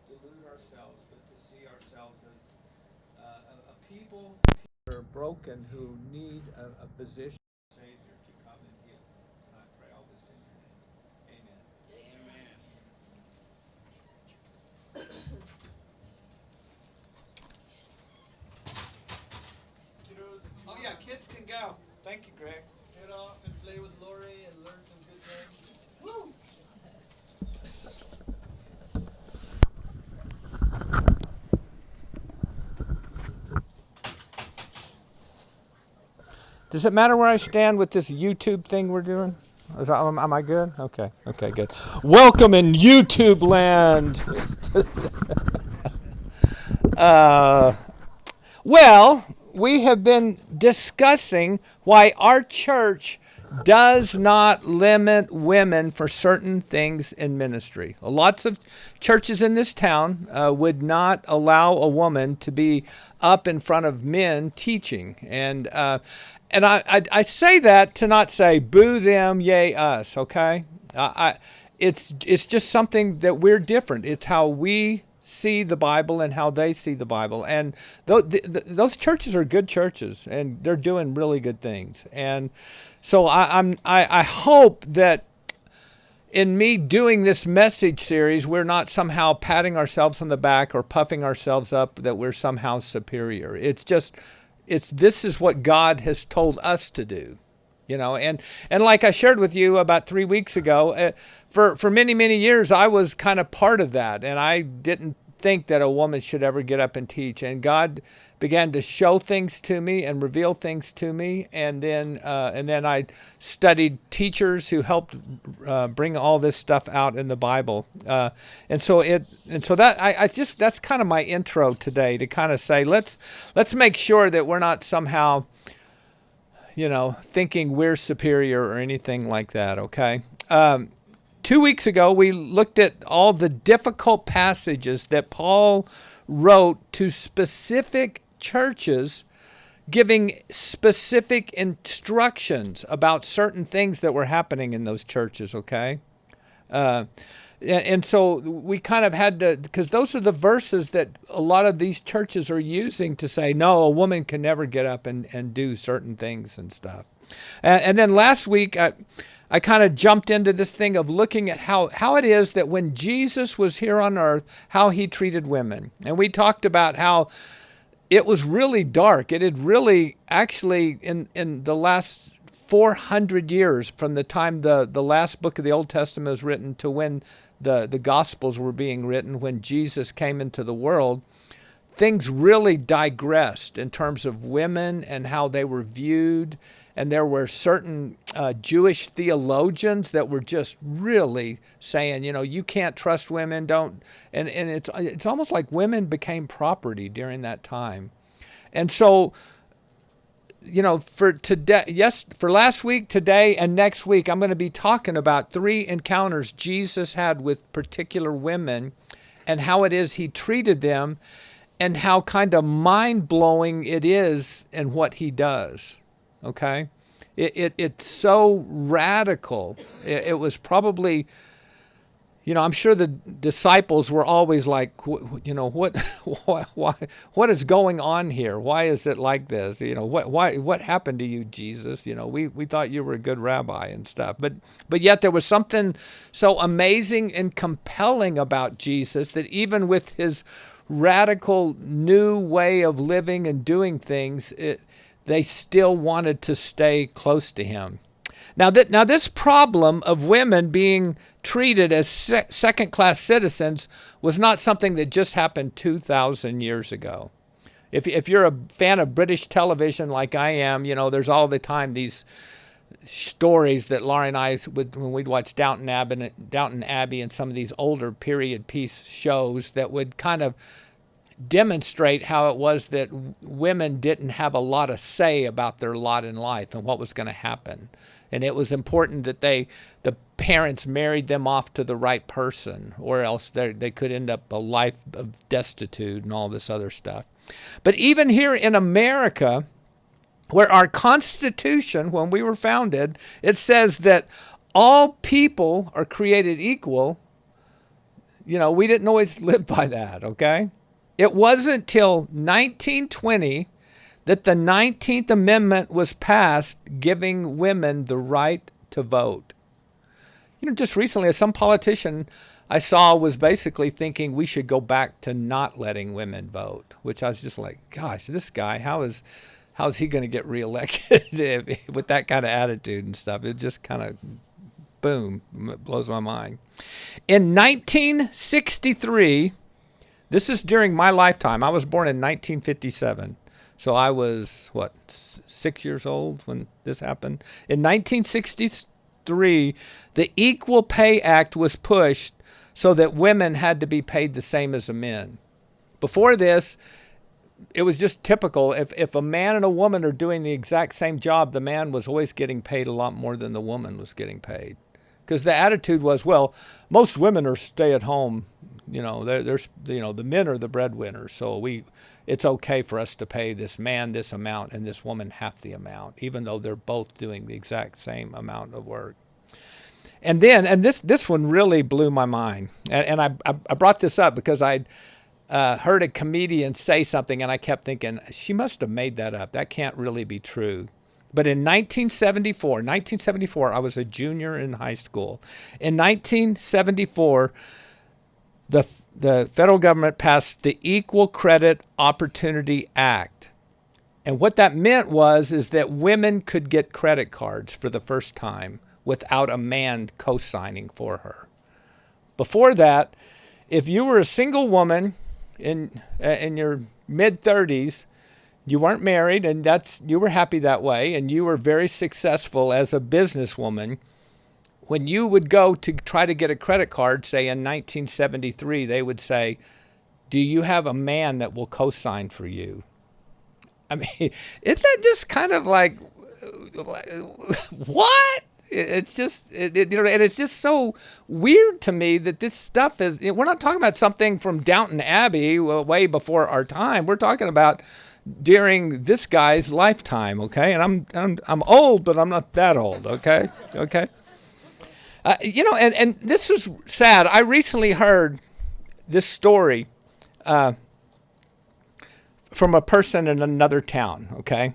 delude ourselves, but to see ourselves as a people who are broken, who need a physician, Savior, to come and heal. And I pray all this in your name. Amen. Oh yeah, kids can go. Thank you, Greg. Get off and play with Lori and learn some good things. Woo! Does it matter where I stand with this YouTube thing we're doing? Am I good? Okay, good. Welcome in YouTube land. Well, we have been discussing why our church does not limit women for certain things in ministry. Lots of churches in this town would not allow a woman to be up in front of men teaching. And I say that to not say boo them, yay us, okay? It's just something that we're different. It's how we see the Bible and how they see the Bible. And those churches are good churches, and they're doing really good things. And so I hope that in me doing this message series, we're not somehow patting ourselves on the back or puffing ourselves up that we're somehow superior. This is what God has told us to do, and like I shared with you about 3 weeks ago, for many years I was kind of part of that, and I didn't think that a woman should ever get up and teach, and God began to show things to me and reveal things to me, and then I studied teachers who helped bring all this stuff out in the Bible, and so that I just that's kind of my intro today, to kind of say let's make sure that we're not somehow thinking we're superior or anything like that. Okay. 2 weeks ago, we looked at all the difficult passages that Paul wrote to specific churches, giving specific instructions about certain things that were happening in those churches, okay? And so we kind of had to, because those are the verses that a lot of these churches are using to say, no, a woman can never get up and do certain things and stuff. And then last week, I kind of jumped into this thing of looking at how it is that when Jesus was here on earth, how he treated women. And we talked about how it was really dark. It had really, actually, in the last 400 years, from the time the last book of the Old Testament was written to when the Gospels were being written, when Jesus came into the world, things really digressed in terms of women and how they were viewed. And there were certain Jewish theologians that were just really saying, you can't trust women, don't. And it's almost like women became property during that time. And so, for today, for last week, today, and next week, I'm going to be talking about 3 encounters Jesus had with particular women and how it is he treated them and how kind of mind-blowing it is in what he does. Okay, it's so radical. It was probably, I'm sure the disciples were always like, what is going on here? Why is it like this? What happened to you, Jesus? We thought you were a good rabbi and stuff, but yet there was something so amazing and compelling about Jesus that even with his radical new way of living and doing things, they still wanted to stay close to him. Now this problem of women being treated as second-class citizens was not something that just happened 2,000 years ago. If you're a fan of British television like I am, there's all the time these stories that Laura and I would, when we'd watch Downton Abbey and some of these older period piece shows, that would kind of demonstrate how it was that women didn't have a lot of say about their lot in life and what was going to happen. And it was important that the parents married them off to the right person, or else they could end up a life of destitute and all this other stuff. But even here in America, where our Constitution, when we were founded, it says that all people are created equal, we didn't always live by that, okay? It wasn't till 1920 that the 19th Amendment was passed, giving women the right to vote. Just recently, some politician I saw was basically thinking we should go back to not letting women vote, which I was just like, gosh, this guy, how's he going to get reelected with that kind of attitude and stuff? It just kind of, boom, blows my mind. In 1963, this is during my lifetime. I was born in 1957. So I was, 6 years old when this happened. In 1963, the Equal Pay Act was pushed so that women had to be paid the same as the men. Before this, it was just typical. If a man and a woman are doing the exact same job, the man was always getting paid a lot more than the woman was getting paid. Because the attitude was, well, most women are stay at home. There's the men are the breadwinners. So it's okay for us to pay this man this amount and this woman half the amount, even though they're both doing the exact same amount of work. And this one really blew my mind. And I brought this up because I'd heard a comedian say something, and I kept thinking, she must have made that up. That can't really be true. But in 1974, I was a junior in high school. In 1974, the federal government passed the Equal Credit Opportunity Act. And what that meant is that women could get credit cards for the first time without a man co-signing for her. Before that, if you were a single woman in your mid-30s, you weren't married, and you were happy that way, and you were very successful as a businesswoman, when you would go to try to get a credit card, say in 1973, they would say, do you have a man that will co-sign for you? I mean, isn't that just kind of like, what? It's just, and it's just so weird to me that this stuff is, we're not talking about something from Downton Abbey way before our time. We're talking about during this guy's lifetime, okay? And I'm old, but I'm not that old, okay? Okay. And this is sad. I recently heard this story from a person in another town, okay?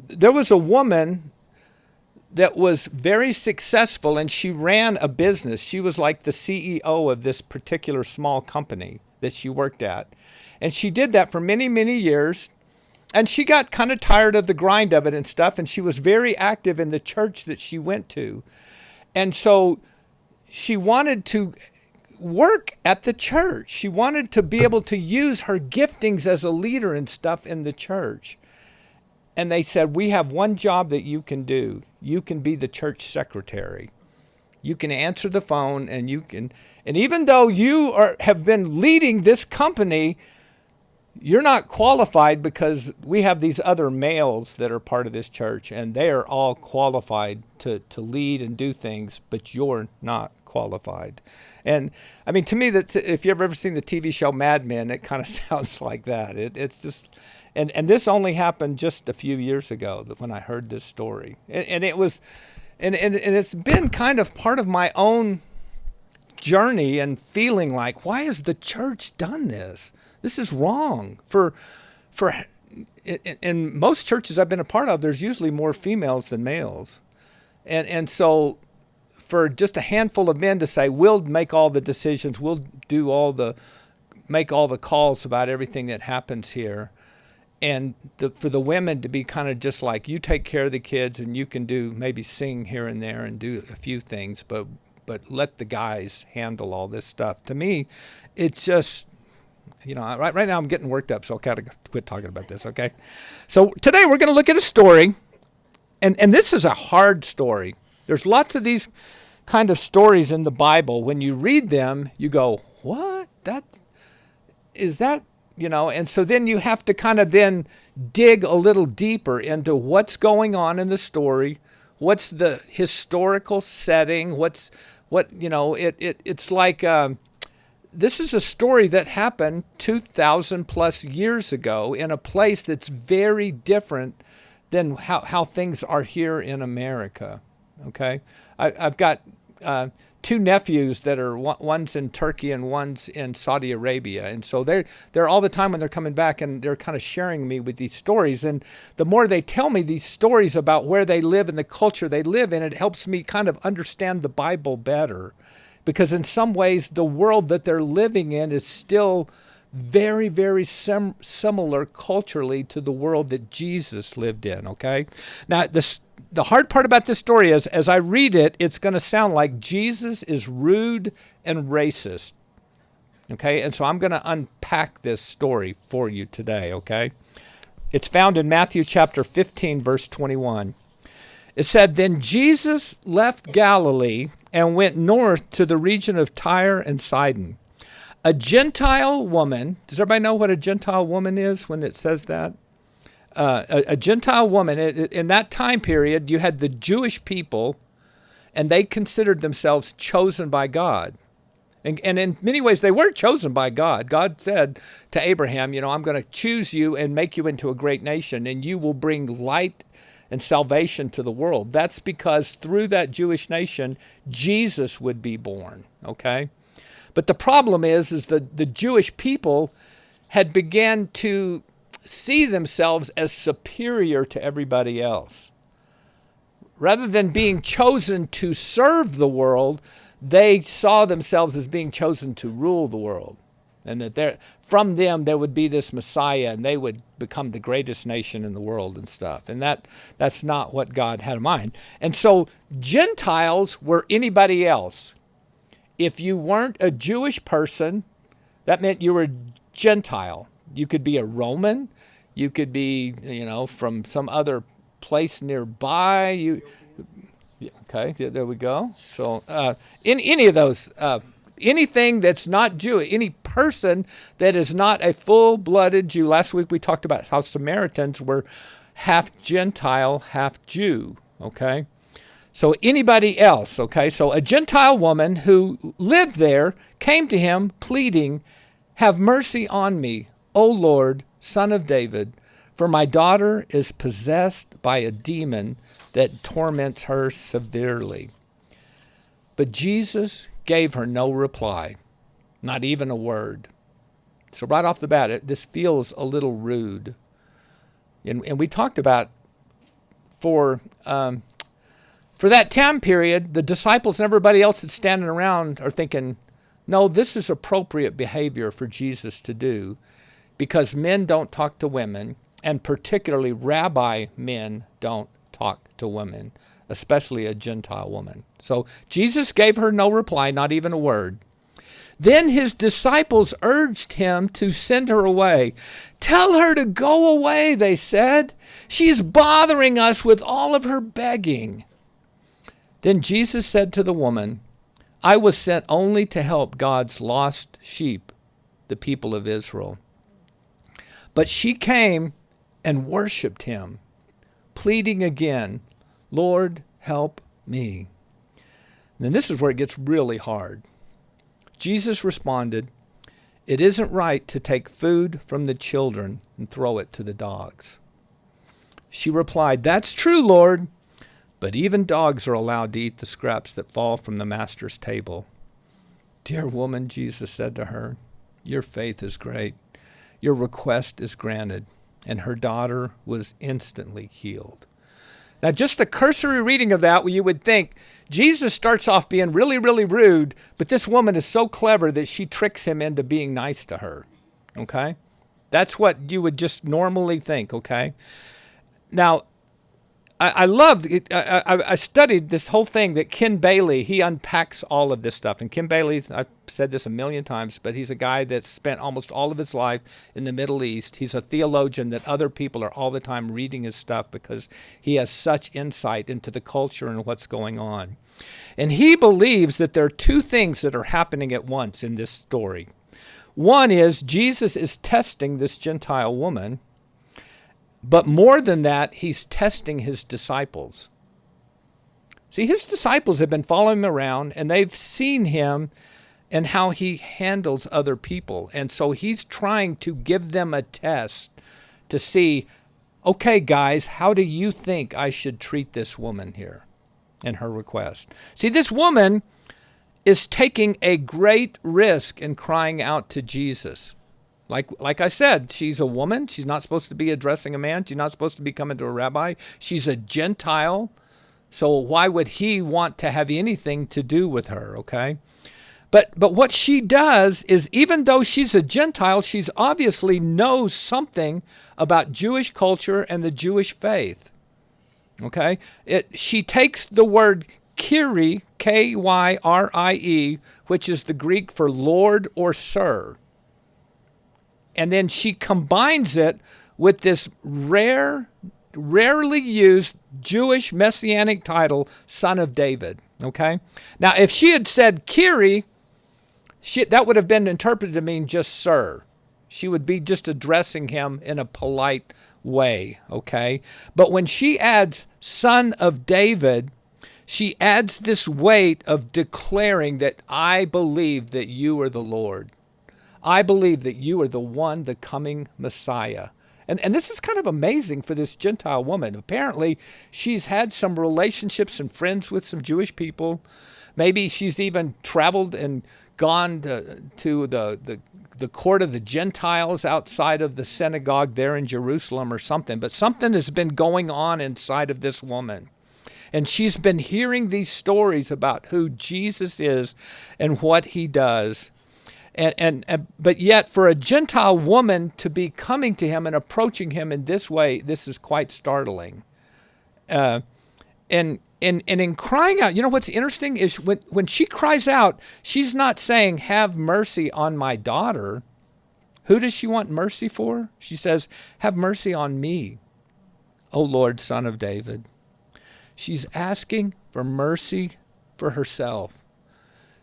There was a woman that was very successful, and she ran a business. She was like the CEO of this particular small company that she worked at. And she did that for many, many years. And she got kind of tired of the grind of it and stuff, and she was very active in the church that she went to. And so she wanted to work at the church. She wanted to be able to use her giftings as a leader and stuff in the church. And they said, we have one job that you can do. You can be the church secretary. You can answer the phone, and even though you have been leading this company, you're not qualified because we have these other males that are part of this church, and they are all qualified to lead and do things, but you're not qualified. And I mean, to me, that if you've ever seen the TV show Mad Men, it kind of sounds like that. It's just, and this only happened just a few years ago when I heard this story, and it was, and it's been kind of part of my own journey and feeling like, why has the church done this? This is wrong. In most churches I've been a part of, there's usually more females than males. And so for just a handful of men to say, we'll make all the decisions, we'll make all the calls about everything that happens here. And for the women to be kind of just like, you take care of the kids and you can maybe sing here and there and do a few things, but let the guys handle all this stuff. To me, it's just, right now I'm getting worked up, so I'll kind of quit talking about this, okay? So today we're going to look at a story, and this is a hard story. There's lots of these kind of stories in the Bible. When you read them, you go, what? Is that, and so then you have to kind of then dig a little deeper into what's going on in the story, what's the historical setting, it's like, this is a story that happened 2,000 plus years ago in a place that's very different than how things are here in America. Okay, I've got two nephews that are one's in Turkey and one's in Saudi Arabia, and so they're all the time when they're coming back, and they're kind of sharing me with these stories. And the more they tell me these stories about where they live and the culture they live in, it helps me kind of understand the Bible better, because in some ways the world that they're living in is still very, very similar culturally to the world that Jesus lived in. Okay, now the hard part about this story is, as I read it, it's going to sound like Jesus is rude and racist. Okay, and so I'm going to unpack this story for you today, okay? It's found in Matthew chapter 15, verse 21. It said, "Then Jesus left Galilee and went north to the region of Tyre and Sidon. A Gentile woman," does everybody know what a Gentile woman is when it says that? A Gentile woman, in that time period, you had the Jewish people, and they considered themselves chosen by God. And in many ways, they were chosen by God. God said to Abraham, I'm going to choose you and make you into a great nation, and you will bring light and salvation to the world. That's because through that Jewish nation, Jesus would be born, okay? But the problem is that the Jewish people had began to see themselves as superior to everybody else. Rather than being chosen to serve the world, they saw themselves as being chosen to rule the world. And that from them there would be this Messiah, and they would become the greatest nation in the world and stuff. And that's not what God had in mind. And so Gentiles were anybody else. If you weren't a Jewish person, that meant you were Gentile. You could be a Roman. You could be, from some other place nearby. Okay, there we go. So in any of those, anything that's not Jewish, any person that is not a full-blooded Jew. Last week we talked about how Samaritans were half Gentile, half Jew, okay? So anybody else, okay? So a Gentile woman who lived there came to him pleading, "Have mercy on me, O Lord, Son of David, for my daughter is possessed by a demon that torments her severely." But Jesus gave her no reply, not even a word. So right off the bat, this feels a little rude. And we talked about for that time period, the disciples and everybody else that's standing around are thinking, no, this is appropriate behavior for Jesus to do, because men don't talk to women, and particularly rabbi men don't talk to women, especially a Gentile woman. So Jesus gave her no reply, not even a word. Then his disciples urged him to send her away. "Tell her to go away," they said. "She's bothering us with all of her begging." Then Jesus said to the woman, "I was sent only to help God's lost sheep, the people of Israel." But she came and worshiped him, pleading again, "Lord, help me." And then this is where it gets really hard. Jesus responded, "It isn't right to take food from the children and throw it to the dogs." She replied, "That's true, Lord, but even dogs are allowed to eat the scraps that fall from the master's table." "Dear woman," Jesus said to her, "your faith is great. Your request is granted." And her daughter was instantly healed. Now, just a cursory reading of that, you would think Jesus starts off being really, really rude, but this woman is so clever that she tricks him into being nice to her. Okay? That's what you would just normally think, okay? Now, I love it. I studied this whole thing that Ken Bailey, he unpacks all of this stuff. And Ken Bailey, I've said this a million times, but he's a guy that spent almost all of his life in the Middle East. He's a theologian that other people are all the time reading his stuff because he has such insight into the culture and what's going on. And he believes that there are two things that are happening at once in this story. One is Jesus is testing this Gentile woman. But more than that, he's testing his disciples. See, his disciples have been following him around, and they've seen him and how he handles other people. And so he's trying to give them a test to see, okay, guys, how do you think I should treat this woman here? in her request. See, this woman is taking a great risk in crying out to Jesus. Like I said, she's a woman. She's not supposed to be addressing a man. She's not supposed to be coming to a rabbi. She's a Gentile. So why would he want to have anything to do with her, okay? But what she does is, even though she's a Gentile, she's obviously knows something about Jewish culture and the Jewish faith. Okay? She takes the word Kyrie, Kyrie, which is the Greek for Lord or Sir. And then she combines it with this rarely used Jewish messianic title, Son of David. Okay? Now, if she had said Kyrie, that would have been interpreted to mean just sir. She would be just addressing him in a polite way, okay? But when she adds Son of David, she adds this weight of declaring that I believe that you are the Lord. I believe that you are the one, the coming Messiah. And this is kind of amazing for this Gentile woman. Apparently, she's had some relationships and friends with some Jewish people. Maybe she's even traveled and gone to the court of the Gentiles outside of the synagogue there in Jerusalem or something. But something has been going on inside of this woman. And she's been hearing these stories about who Jesus is and what he does. But yet for a Gentile woman to be coming to him and approaching him in this way, this is quite startling. And in crying out, you know what's interesting is when she cries out, she's not saying, have mercy on my daughter. Who does she want mercy for? She says, have mercy on me, O Lord, Son of David. She's asking for mercy for herself.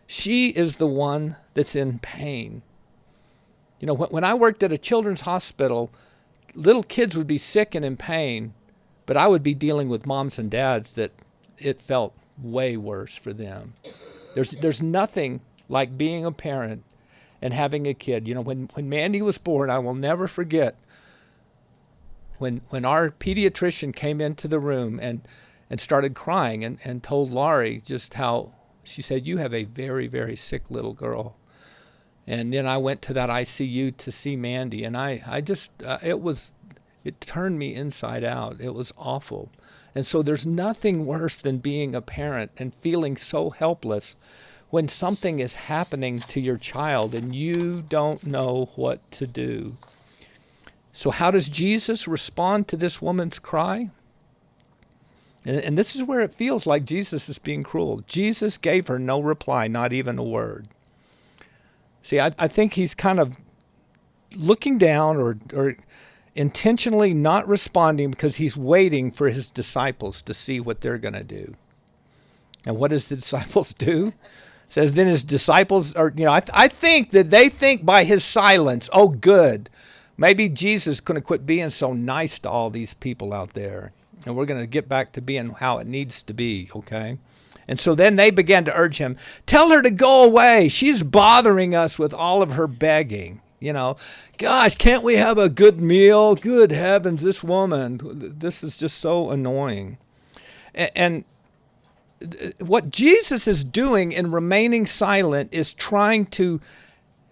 She is the one that's in pain. You know, when I worked at a children's hospital, little kids would be sick and in pain, but I would be dealing with moms and dads that it felt way worse for them. There's nothing like being a parent and having a kid. You know, when Mandy was born, I will never forget when our pediatrician came into the room and started crying and told Laurie just how, she said, you have a very, very sick little girl. And then I went to that ICU to see Mandy, and I just, it turned me inside out. It was awful. And so there's nothing worse than being a parent and feeling so helpless when something is happening to your child and you don't know what to do. So how does Jesus respond to this woman's cry? And this is where it feels like Jesus is being cruel. Jesus gave her no reply, not even a word. See, I think he's kind of looking down or intentionally not responding because he's waiting for his disciples to see what they're going to do. And what does the disciples do? It says then his disciples are, I think that they think by his silence, oh, good, maybe Jesus couldn't quit being so nice to all these people out there. And we're going to get back to being how it needs to be, okay? And so then they began to urge him, tell her to go away. She's bothering us with all of her begging. Gosh, can't we have a good meal? Good heavens, this woman, this is just so annoying. And what Jesus is doing in remaining silent is trying to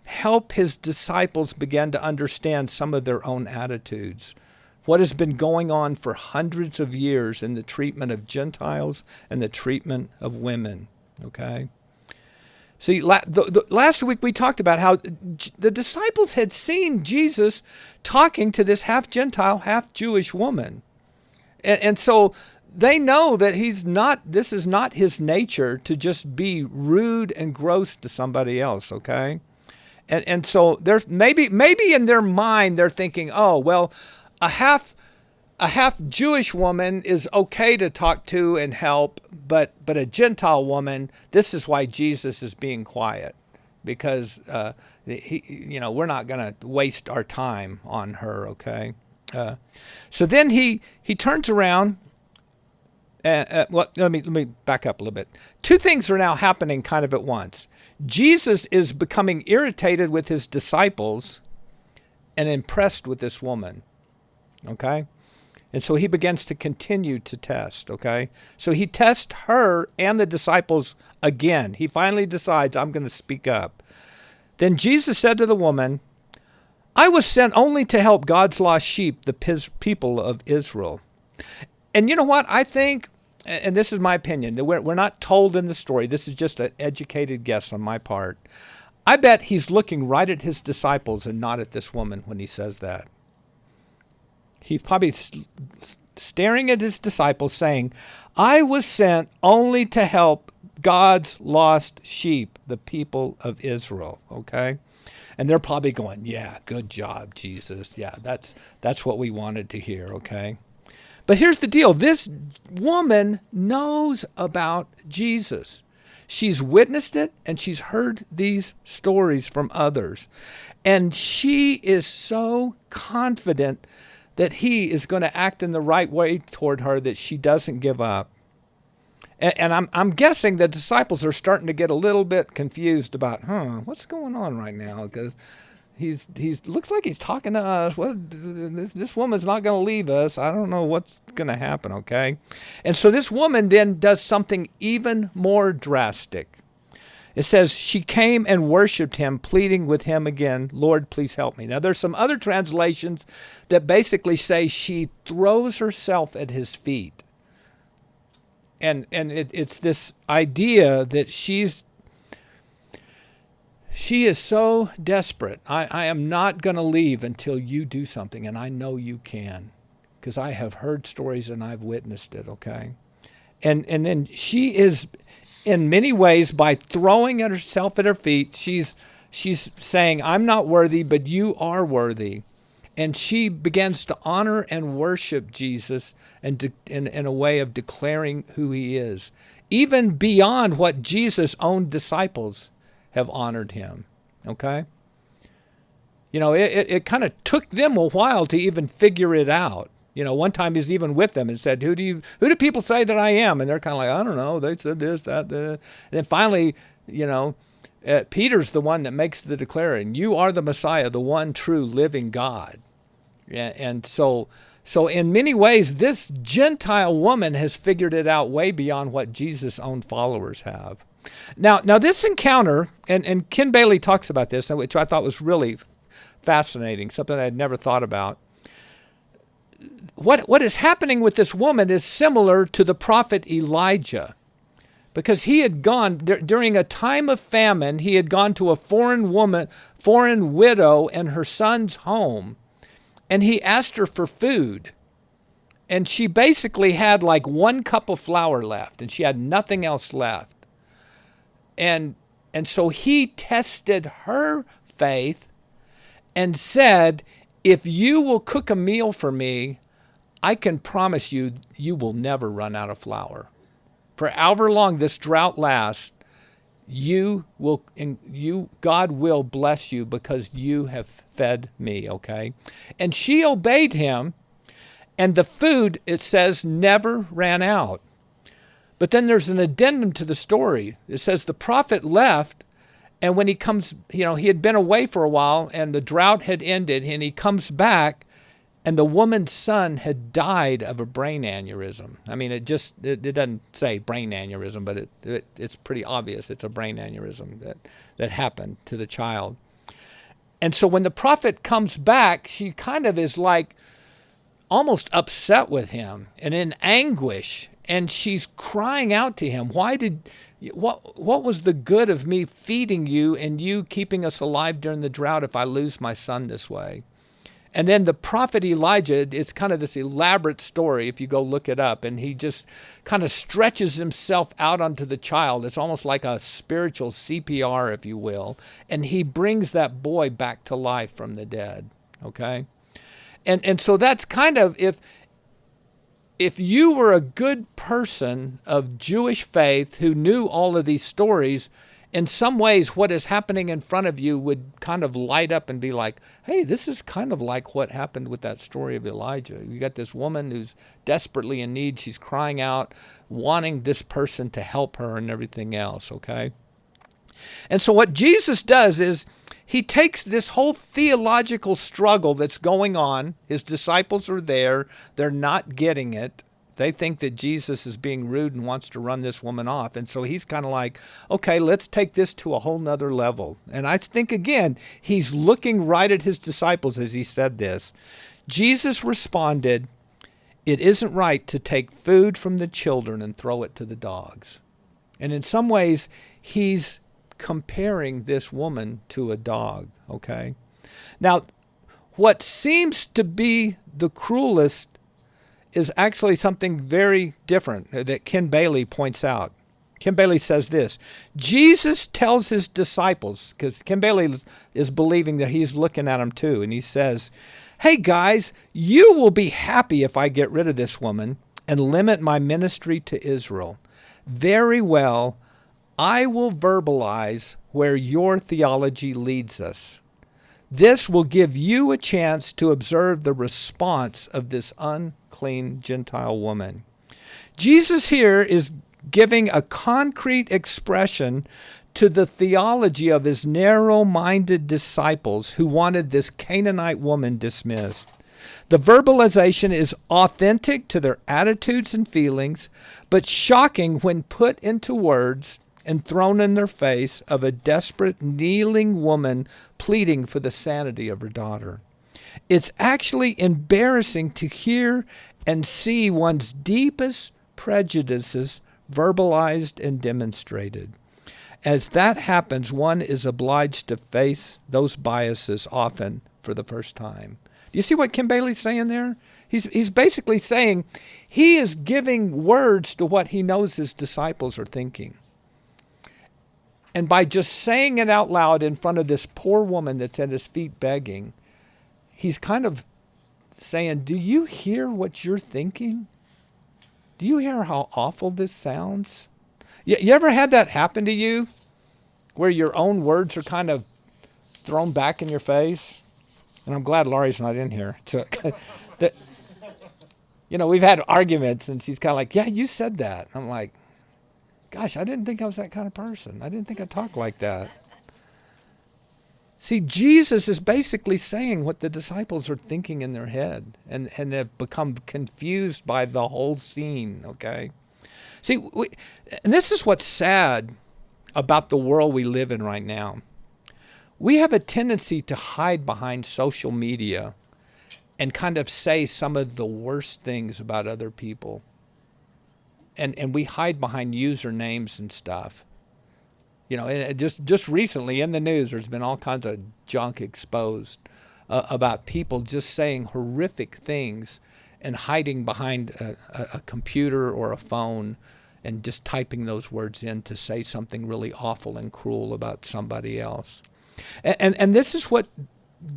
help his disciples begin to understand some of their own attitudes. What has been going on for hundreds of years in the treatment of Gentiles and the treatment of women, okay? See, last week we talked about how the disciples had seen Jesus talking to this half-Gentile, half-Jewish woman. And so they know that this is not his nature to just be rude and gross to somebody else, okay? And so they're maybe in their mind they're thinking, oh, well, a half Jewish woman is okay to talk to and help, but a Gentile woman, this is why Jesus is being quiet, because we're not going to waste our time on her. Okay, so then he turns around. Let me back up a little bit. Two things are now happening kind of at once. Jesus is becoming irritated with his disciples and impressed with this woman. Okay? And so he begins to continue to test, okay? So he tests her and the disciples again. He finally decides, I'm going to speak up. Then Jesus said to the woman, I was sent only to help God's lost sheep, the people of Israel. And you know what? I think, and this is my opinion, that we're not told in the story. This is just an educated guess on my part. I bet he's looking right at his disciples and not at this woman when he says that. He's probably staring at his disciples saying, I was sent only to help God's lost sheep, the people of Israel, okay? And they're probably going, yeah, good job, Jesus. Yeah, that's what we wanted to hear, okay? But here's the deal. This woman knows about Jesus. She's witnessed it, and she's heard these stories from others. And she is so confident that he is going to act in the right way toward her, that she doesn't give up. And I'm guessing the disciples are starting to get a little bit confused about, what's going on right now? Because he's looks like he's talking to us. Well, this woman's not going to leave us. I don't know what's going to happen, okay? And so this woman then does something even more drastic. It says she came and worshiped him, pleading with him again, Lord, please help me. Now, there's some other translations that basically say she throws herself at his feet. And it's this idea that she is so desperate. I am not going to leave until you do something, and I know you can, because I have heard stories and I've witnessed it, okay? And then she is, in many ways, by throwing herself at her feet, she's saying, I'm not worthy, but you are worthy. And she begins to honor and worship Jesus and in a way of declaring who he is, even beyond what Jesus' own disciples have honored him, okay? You know, it kind of took them a while to even figure it out. You know, one time he's even with them and said, who do people say that I am? And they're kind of like, I don't know. They said this, that. And then finally, you know, Peter's the one that makes the declaring, you are the Messiah, the one true living God. And so in many ways, this Gentile woman has figured it out way beyond what Jesus' own followers have. Now this encounter, and Ken Bailey talks about this, which I thought was really fascinating, something I had never thought about. What is happening with this woman is similar to the prophet Elijah, because he had gone during a time of famine. He had gone to a foreign widow and her son's home, and he asked her for food. And she basically had like 1 cup of flour left, and she had nothing else left. And so he tested her faith and said, if you will cook a meal for me, I can promise you, you will never run out of flour. For however long this drought lasts, God will bless you because you have fed me, okay? And she obeyed him, and the food, it says, never ran out. But then there's an addendum to the story. It says the prophet left, and when he comes, he had been away for a while, and the drought had ended, and he comes back, and the woman's son had died of a brain aneurysm. I mean, it doesn't say brain aneurysm, but it's pretty obvious. It's a brain aneurysm that happened to the child. And so when the prophet comes back, she kind of is like almost upset with him and in anguish. And she's crying out to him, what was the good of me feeding you and you keeping us alive during the drought if I lose my son this way? And then the prophet Elijah, it's kind of this elaborate story if you go look it up, and he just kind of stretches himself out onto the child. It's almost like a spiritual CPR, if you will, and he brings that boy back to life from the dead, okay? And so that's kind of, if you were a good person of Jewish faith who knew all of these stories, in some ways what is happening in front of you would kind of light up and be like, hey, this is kind of like what happened with that story of Elijah. You got this woman who's desperately in need. She's crying out, wanting this person to help her and everything else, okay? And so what Jesus does is he takes this whole theological struggle that's going on. His disciples are there. They're not getting it. They think that Jesus is being rude and wants to run this woman off. And so he's kind of like, okay, let's take this to a whole nother level. And I think, again, he's looking right at his disciples as he said this. Jesus responded, "It isn't right to take food from the children and throw it to the dogs." And in some ways, he's comparing this woman to a dog, okay? Now, what seems to be the cruelest is actually something very different that Ken Bailey points out. Ken Bailey says this: Jesus tells his disciples, because Ken Bailey is believing that he's looking at them too, and he says, "Hey guys, you will be happy if I get rid of this woman and limit my ministry to Israel. Very well, I will verbalize where your theology leads us. This will give you a chance to observe the response of this unclean Gentile woman." Jesus here is giving a concrete expression to the theology of his narrow-minded disciples who wanted this Canaanite woman dismissed. The verbalization is authentic to their attitudes and feelings, but shocking when put into words and thrown in their face of a desperate, kneeling woman pleading for the sanity of her daughter. It's actually embarrassing to hear and see one's deepest prejudices verbalized and demonstrated. As that happens, one is obliged to face those biases often for the first time. Do you see what Kim Bailey's saying there? He's basically saying he is giving words to what he knows his disciples are thinking. And by just saying it out loud in front of this poor woman that's at his feet begging, he's kind of saying, do you hear what you're thinking? Do you hear how awful this sounds? You ever had that happen to you, where your own words are kind of thrown back in your face? And I'm glad Laurie's not in here. We've had arguments, and she's kind of like, yeah, you said that. I'm like, gosh, I didn't think I was that kind of person. I didn't think I talked like that. See, Jesus is basically saying what the disciples are thinking in their head, and they've become confused by the whole scene, okay? See, and this is what's sad about the world we live in right now. We have a tendency to hide behind social media and kind of say some of the worst things about other people. And we hide behind usernames and stuff. And just recently in the news, there's been all kinds of junk exposed about people just saying horrific things and hiding behind a computer or a phone and just typing those words in to say something really awful and cruel about somebody else. And this is what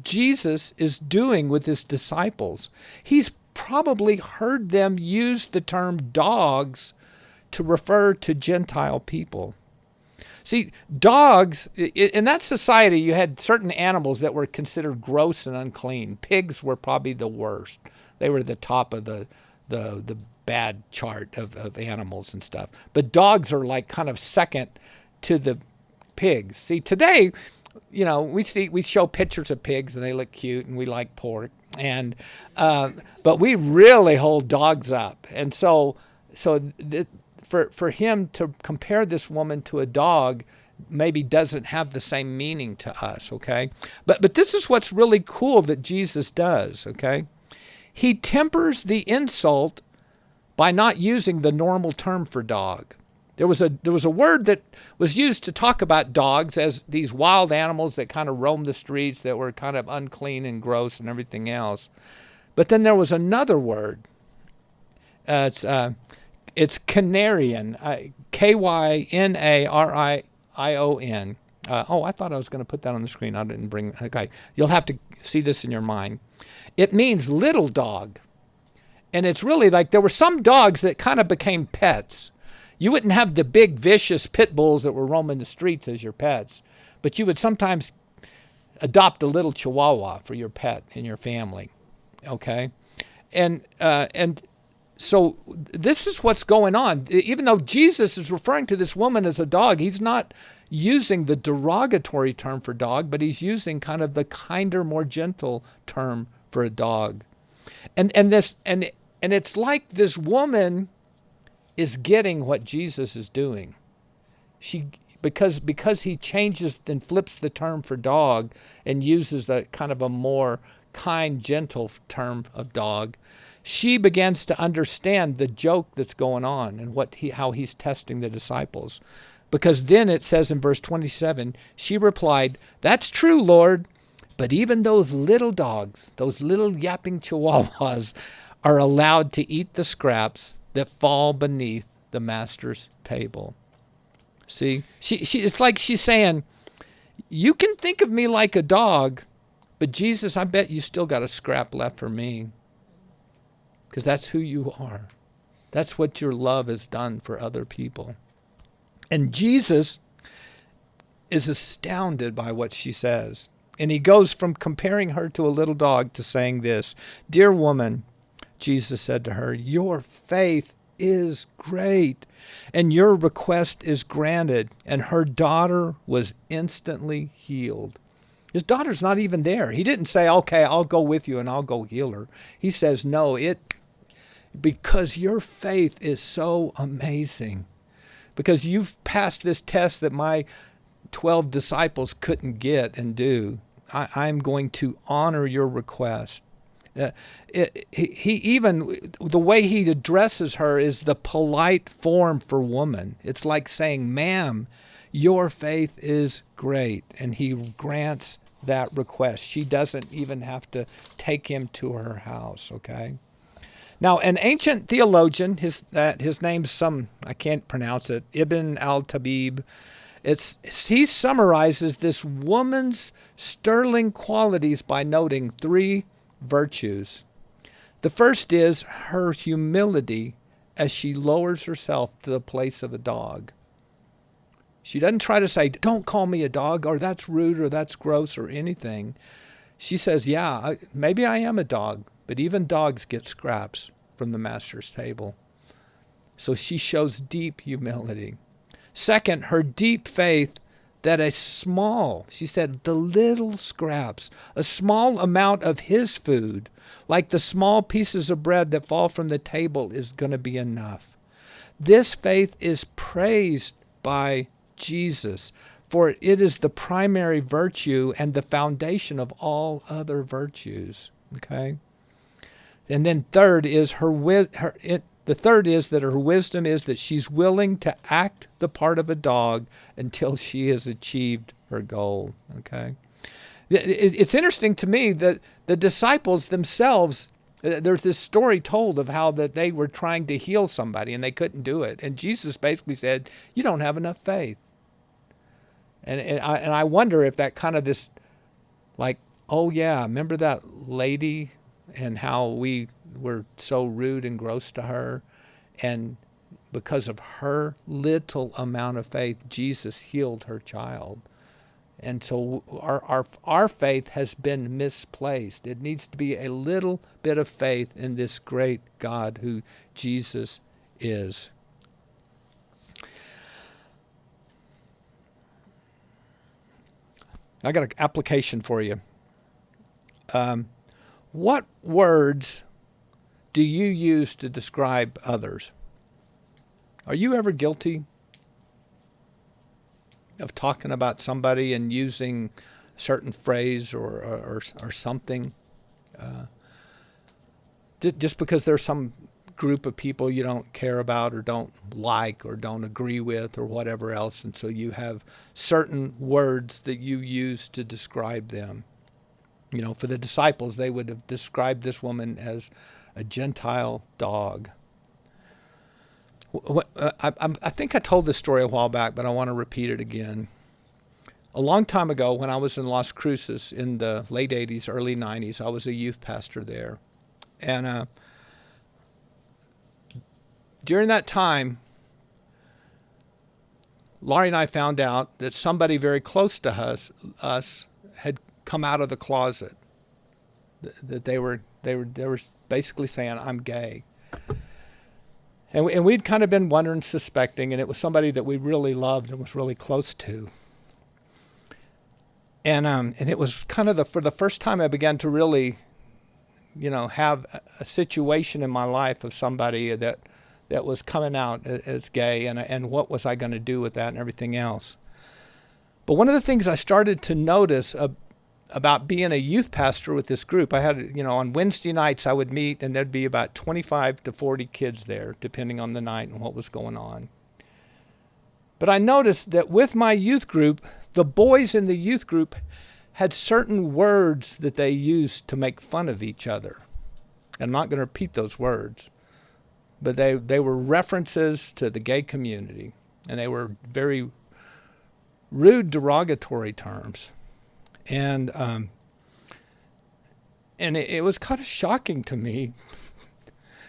Jesus is doing with his disciples. He's probably heard them use the term dogs to refer to Gentile people. See, dogs, in that society, you had certain animals that were considered gross and unclean. Pigs were probably the worst. They were the top of the bad chart of animals and stuff. But dogs are like kind of second to the pigs. See, today, we show pictures of pigs and they look cute and we like pork. But we really hold dogs up. And so for him to compare this woman to a dog maybe doesn't have the same meaning to us, okay? But this is what's really cool that Jesus does, okay? He tempers the insult by not using the normal term for dog. There was a word that was used to talk about dogs as these wild animals that kind of roamed the streets, that were kind of unclean and gross and everything else. But then there was another word. It's Canarian, Kynarion. I thought I was going to put that on the screen. I didn't bring. Okay, you'll have to see this in your mind. It means little dog, and it's really like there were some dogs that kind of became pets. You wouldn't have the big vicious pit bulls that were roaming the streets as your pets, but you would sometimes adopt a little Chihuahua for your pet in your family. Okay, and So this is what's going on. Even though Jesus is referring to this woman as a dog, he's not using the derogatory term for dog, but he's using kind of the kinder, more gentle term for a dog. And it's like this woman is getting what Jesus is doing. Because he changes and flips the term for dog and uses a kind of a more kind, gentle term of dog, she begins to understand the joke that's going on and how he's testing the disciples. Because then it says in verse 27, she replied, "That's true, Lord, but even those little dogs, those little yapping chihuahuas, are allowed to eat the scraps that fall beneath the master's table." See, it's like she's saying, you can think of me like a dog, but Jesus, I bet you still got a scrap left for me. Because that's who you are. That's what your love has done for other people. And Jesus is astounded by what she says. And he goes from comparing her to a little dog to saying this, "Dear woman," Jesus said to her, "your faith is great, and your request is granted." And her daughter was instantly healed. His daughter's not even there. He didn't say, "Okay, I'll go with you and I'll go heal her." He says, "No, because your faith is so amazing, because you've passed this test that my 12 disciples couldn't get and do, I'm going to honor your request." He even, the way he addresses her is the polite form for woman. It's like saying, "Ma'am, your faith is great." And he grants that request. She doesn't even have to take him to her house, okay? Now, an ancient theologian, his name's I can't pronounce it, Ibn al-Tabib, he summarizes this woman's sterling qualities by noting 3 virtues. The first is her humility as she lowers herself to the place of a dog. She doesn't try to say, "Don't call me a dog," or "That's rude," or "That's gross," or anything. She says, "Yeah, maybe I am a dog, but even dogs get scraps from the master's table." So she shows deep humility. Second, her deep faith that she said, the little scraps, a small amount of his food, like the small pieces of bread that fall from the table, is going to be enough. This faith is praised by Jesus, for it is the primary virtue and the foundation of all other virtues. Okay? And then third is the third is that her wisdom is that she's willing to act the part of a dog until she has achieved her goal. Okay? It's interesting to me that the disciples themselves, there's this story told of how that they were trying to heal somebody and they couldn't do it. And Jesus basically said, "You don't have enough faith." And I wonder if that kind of this, like, oh yeah, remember that lady and how we were so rude and gross to her, and because of her little amount of faith, Jesus healed her child. And so our faith has been misplaced. It needs to be a little bit of faith in this great God who Jesus is. I got an application for you. What words do you use to describe others? Are you ever guilty of talking about somebody and using a certain phrase or something? Just because there's some group of people you don't care about or don't like or don't agree with or whatever else, and so you have certain words that you use to describe them. You know, for the disciples, they would have described this woman as a Gentile dog. I think I told this story a while back, but I want to repeat it again. A long time ago, when I was in Las Cruces in the late 80s, early 90s, I was a youth pastor there. And during that time, Laurie and I found out that somebody very close to us had come out of the closet. That they were basically saying, "I'm gay." And we'd kind of been wondering, suspecting, and it was somebody that we really loved and was really close to. And it was kind of for the first time I began to really, have a situation in my life of somebody that was coming out as gay, and what was I going to do with that and everything else. But one of the things I started to notice about being a youth pastor with this group, I had, on Wednesday nights I would meet, and there'd be about 25 to 40 kids there, depending on the night and what was going on. But I noticed that with my youth group, the boys in the youth group had certain words that they used to make fun of each other. I'm not going to repeat those words, but they were references to the gay community, and they were very rude, derogatory terms. And it was kind of shocking to me.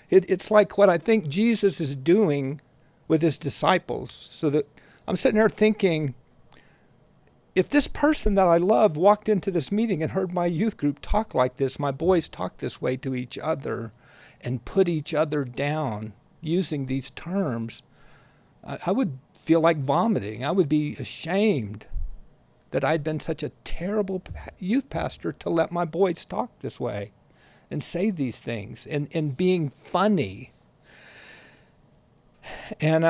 It's like what I think Jesus is doing with his disciples. So that I'm sitting there thinking, if this person that I love walked into this meeting and heard my youth group talk like this, my boys talk this way to each other and put each other down using these terms, I would feel like vomiting. I would be ashamed that I'd been such a terrible youth pastor to let my boys talk this way and say these things and being funny. And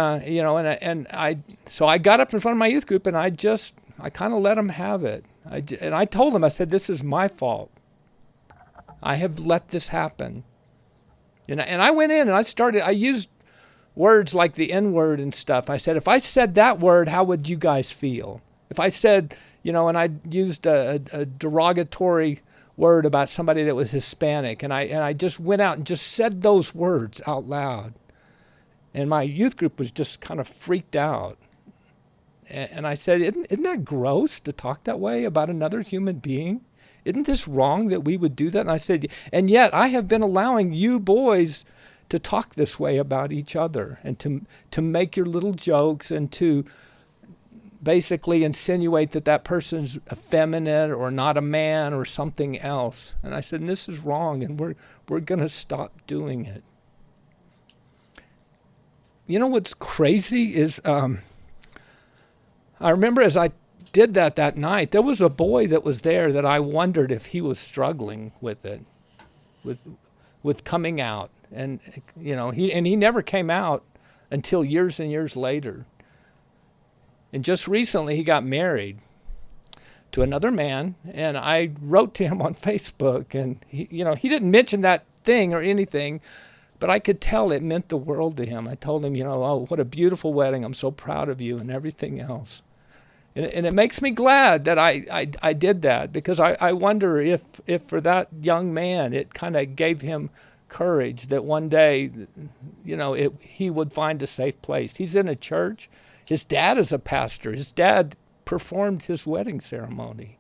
so I got up in front of my youth group and I kind of let them have it. And I told them, I said, this is my fault. I have let this happen. And I went in and I used words like the N-word and stuff. I said, if I said that word, how would you guys feel? If I said, and I used a derogatory word about somebody that was Hispanic, and I just went out and just said those words out loud. And my youth group was just kind of freaked out. And I said, isn't that gross to talk that way about another human being? Isn't this wrong that we would do that? And I said, and yet I have been allowing you boys to talk this way about each other and to make your little jokes and to basically insinuate that person's effeminate or not a man or something else. And I said, and this is wrong, and we're going to stop doing it. You know what's crazy is I remember as I did that night, there was a boy that was there that I wondered if he was struggling with it, with coming out. And he never came out until years and years later. And just recently he got married to another man, and I wrote to him on Facebook, and he didn't mention that thing or anything, but I could tell it meant the world to him. I told him, oh, what a beautiful wedding. I'm so proud of you and everything else. And it makes me glad that I did that, because I wonder if for that young man, it kind of gave him courage that one day, he would find a safe place. He's in a church. His dad is a pastor. His dad performed his wedding ceremony.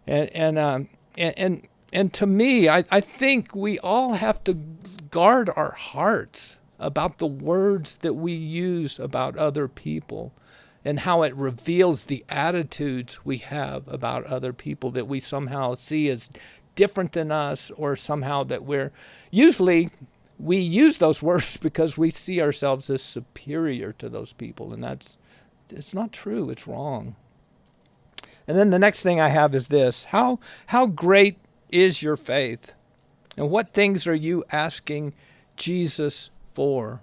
And to me, I think we all have to guard our hearts about the words that we use about other people and how it reveals the attitudes we have about other people that we somehow see as different than us, or somehow that we use those words because we see ourselves as superior to those people, and it's not true. It's wrong. And then the next thing I have is this: how great is your faith, and what things are you asking Jesus for?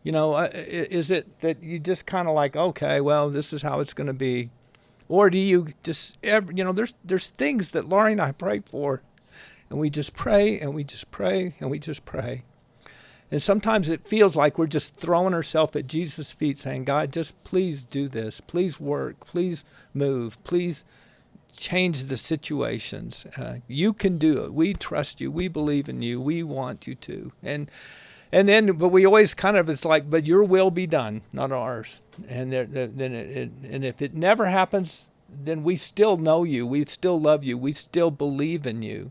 Is it that you just kind of like, okay, well, this is how it's going to be, or do you just there's things that Laurie and I pray for, and we just pray and we just pray and we just pray. And sometimes it feels like we're just throwing ourselves at Jesus' feet saying, God, just please do this. Please work. Please move. Please change the situations. You can do it. We trust you. We believe in you. We want you to. But we always kind of, it's like, but your will be done, not ours. And and if it never happens, then we still know you. We still love you. We still believe in you.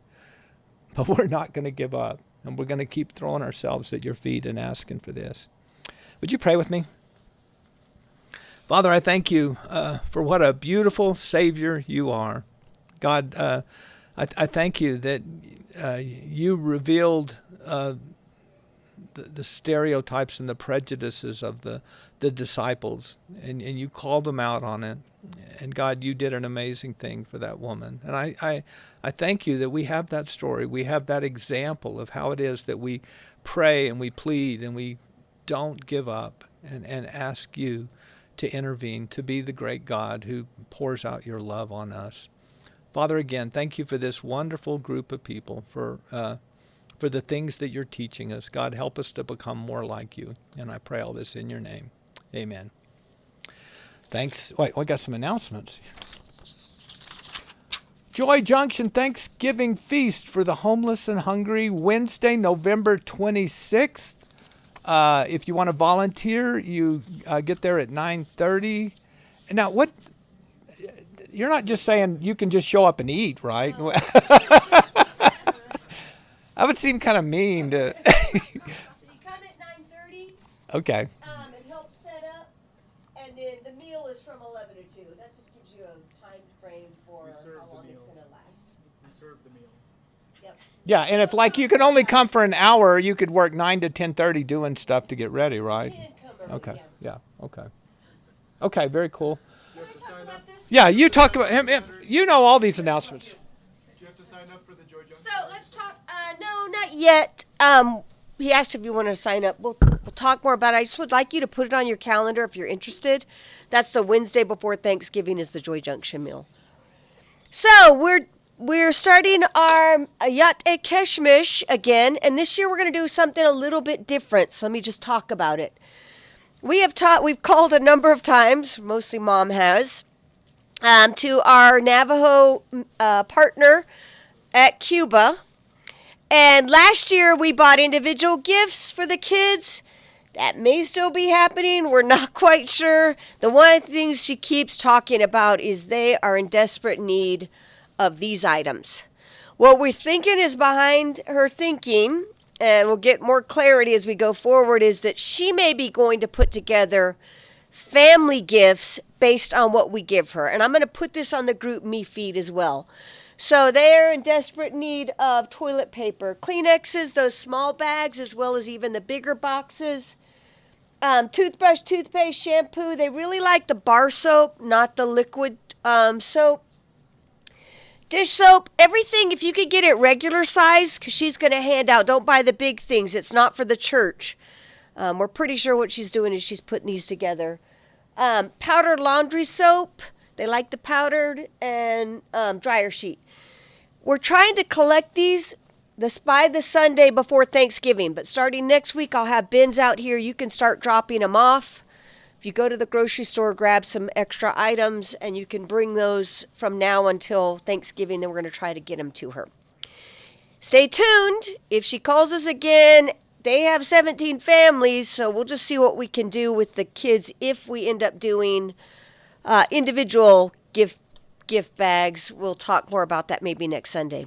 But we're not going to give up. And we're going to keep throwing ourselves at your feet and asking for this. Would you pray with me? Father, I thank you for what a beautiful Savior you are. God, I thank you that you revealed the stereotypes and the prejudices of the disciples, and you called them out on it. And God, you did an amazing thing for that woman. And I thank you that we have that story. We have that example of how it is that we pray and we plead and we don't give up and ask you to intervene, to be the great God who pours out your love on us. Father, again, thank you for this wonderful group of people, for the things that you're teaching us. God, help us to become more like you. And I pray all this in your name. Amen. Thanks. Wait, I got some announcements. Joy Junction Thanksgiving Feast for the homeless and hungry, Wednesday, November 26th. If you want to volunteer, you get there at 9:30. Now, what? You're not just saying you can just show up and eat, right? No. That would seem kind of mean to. So you come at 9:30. Okay. And help set up, and then the meal is from 11 to 2. That just gives you a time frame for how long it's going to last. We serve the meal. Yep. Yeah, and if like you could only come for an hour, you could work 9 to 10:30 doing stuff to get ready, right? You can come early, Okay. yeah. Yeah. Okay. Okay. Very cool. Can I talk about this? Yeah, you talk about him. You know all these announcements. Do you have to sign up for the Joy Junction? So let's talk. No, not yet. He asked if you want to sign up. We'll talk more about it. I just would like you to put it on your calendar if you're interested. That's the Wednesday before Thanksgiving is the Joy Junction meal. So we're starting our Yat e Keshmish again, and this year we're going to do something a little bit different. So let me just talk about it. We've called a number of times, mostly Mom has, to our Navajo partner at Cuba. And last year we bought individual gifts for the kids. That may still be happening. We're not quite sure. The one of the things she keeps talking about is they are in desperate need of these items. What we're thinking is behind her thinking, and we'll get more clarity as we go forward, is that she may be going to put together family gifts based on what we give her. And I'm going to put this on the Group Me feed as well. So they're in desperate need of toilet paper, Kleenexes, those small bags, as well as even the bigger boxes, toothbrush, toothpaste, shampoo. They really like the bar soap, not the liquid soap. Dish soap, everything, if you could get it regular size, because she's going to hand out. Don't buy the big things. It's not for the church. We're pretty sure what she's doing is she's putting these together. Powdered laundry soap. They like the powdered, and dryer sheet. We're trying to collect these by the Sunday before Thanksgiving, but starting next week, I'll have bins out here. You can start dropping them off. If you go to the grocery store, grab some extra items, and you can bring those from now until Thanksgiving, then we're going to try to get them to her. Stay tuned. If she calls us again, they have 17 families, so we'll just see what we can do with the kids if we end up doing individual gift bags. We'll talk more about that maybe next Sunday.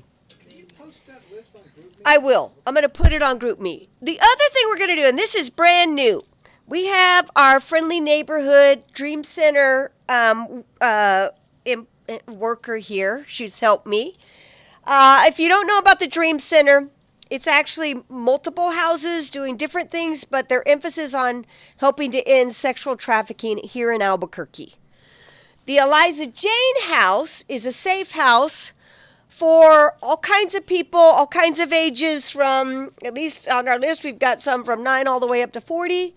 Can you post that list on Group Me? I will. I'm going to put it on Group Me. The other thing we're going to do, and this is brand new, we have our friendly neighborhood Dream Center worker here. She's helped me. If you don't know about the Dream Center, it's actually multiple houses doing different things, but their emphasis on helping to end sexual trafficking here in Albuquerque. The Eliza Jane House is a safe house for all kinds of people, all kinds of ages, from, at least on our list, we've got some from 9 all the way up to 40.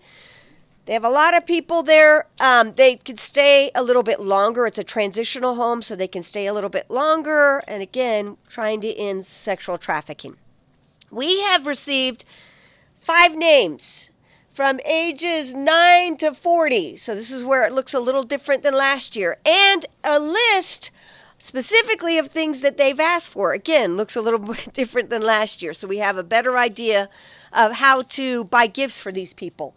They have a lot of people there. They can stay a little bit longer. It's a transitional home, so they can stay a little bit longer. And again, trying to end sexual trafficking. We have received 5 names from ages 9 to 40. So this is where it looks a little different than last year. And a list specifically of things that they've asked for. Again, looks a little bit different than last year. So we have a better idea of how to buy gifts for these people.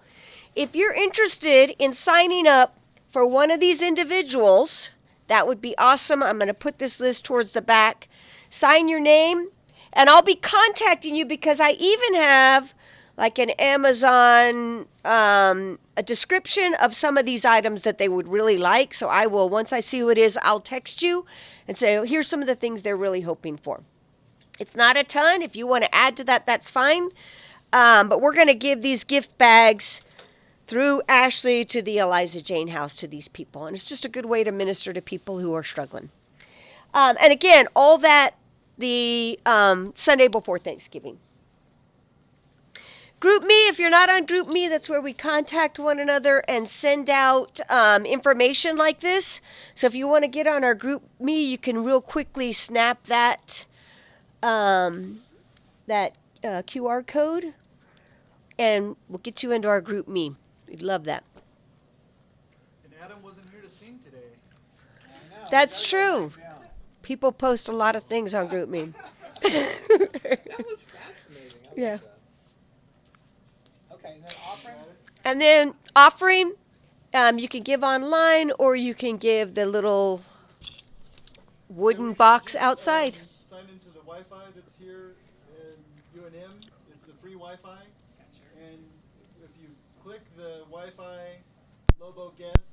If you're interested in signing up for one of these individuals, that would be awesome. I'm going to put this list towards the back. Sign your name, and I'll be contacting you because I even have like an Amazon, a description of some of these items that they would really like. So I will, once I see who it is, I'll text you and say, oh, here's some of the things they're really hoping for. It's not a ton. If you want to add to that, that's fine. But we're going to give these gift bags through Ashley to the Eliza Jane house to these people. And it's just a good way to minister to people who are struggling. And again, all that the Sunday before Thanksgiving. Group Me, if you're not on Group Me, that's where we contact one another and send out information like this. So if you want to get on our Group Me, you can real quickly snap that QR code, and we'll get you into our Group Me. We'd love that. And Adam wasn't here to sing today. That's true. People post a lot of things on Group Me. That was fascinating. I Yeah. like that. Okay, and then offering? And then offering, you can give online or you can give the little wooden box outside. Sign into the Wi-Fi that's here in UNM. It's the free Wi-Fi. And if you click the Wi-Fi Lobo guest,